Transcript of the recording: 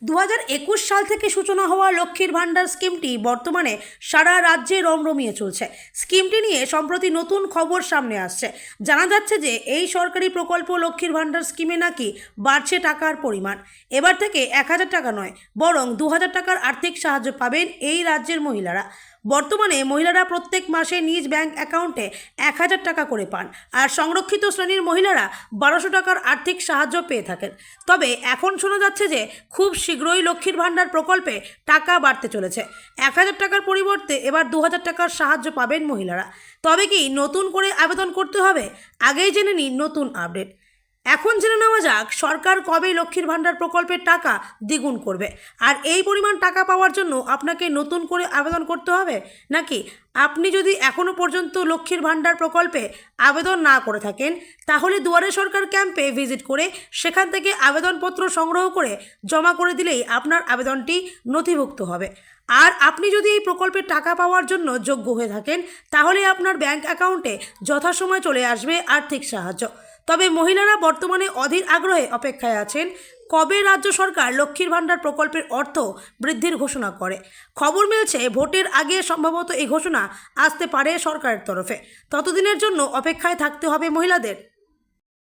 2021 সাল থেকে সূচনা হওয়া লক্ষ্মীর ভাণ্ডার স্কিমটি বর্তমানে সারা রাজ্যে রমরমিয়ে চলছে। স্কিমটি নিয়ে সম্প্রতি নতুন খবর সামনে আসছে। জানা যাচ্ছে যে এই সরকারি প্রকল্প লক্ষ্মীর ভাণ্ডার স্কিমে নাকি বাড়ছে টাকার পরিমাণ। এবার থেকে 1000 টাকা নয়, বরং 2000 টাকার আর্থিক সাহায্য পাবেন এই রাজ্যের মহিলারা। বর্তমানে মহিলারা প্রত্যেক মাসে নিজ ব্যাংক অ্যাকাউন্টে 1000 টাকা করে পান, আর সংরক্ষিত শ্রেণীর মহিলারা 1200 টাকার আর্থিক সাহায্য পেয়ে থাকেন। তবে এখন শোনা যাচ্ছে যে খুব শীঘ্রই লক্ষ্মীর ভাণ্ডার প্রকল্পে টাকা বাড়তে চলেছে। 1000 টাকার পরিবর্তে এবার 2000 টাকার সাহায্য পাবেন মহিলারা। তবে কি নতুন করে আবেদন করতে হবে? আগেই জেনে নিন নতুন আপডেট। এখন জেনে নেওয়া যাক সরকার কবে লক্ষ্মীর ভাণ্ডার প্রকল্পের টাকা দ্বিগুণ করবে, আর এই পরিমাণ টাকা পাওয়ার জন্য আপনাকে নতুন করে আবেদন করতে হবে, নাকি আপনি যদি এখনও পর্যন্ত লক্ষ্মীর ভাণ্ডার প্রকল্পে আবেদন না করে থাকেন তাহলে দুয়ারে সরকার ক্যাম্পে ভিজিট করে সেখান থেকে আবেদনপত্র সংগ্রহ করে জমা করে দিলেই আপনার আবেদনটি নথিভুক্ত হবে। আর আপনি যদি এই প্রকল্পের টাকা পাওয়ার জন্য যোগ্য হয়ে থাকেন তাহলে আপনার ব্যাংক অ্যাকাউন্টে যথাসময়ে চলে আসবে আর্থিক সাহায্য। তবে মহিলারা বর্তমানে অধীর আগ্রহে অপেক্ষায় আছেন কবে রাজ্য সরকার লক্ষ্মীর ভাণ্ডার প্রকল্পের অর্থ বৃদ্ধির ঘোষণা করে। খবর মিলছে ভোটের আগে সম্ভবত এই ঘোষণা আসতে পারে সরকারের তরফে। ততদিনের জন্য অপেক্ষায় থাকতে হবে মহিলাদের।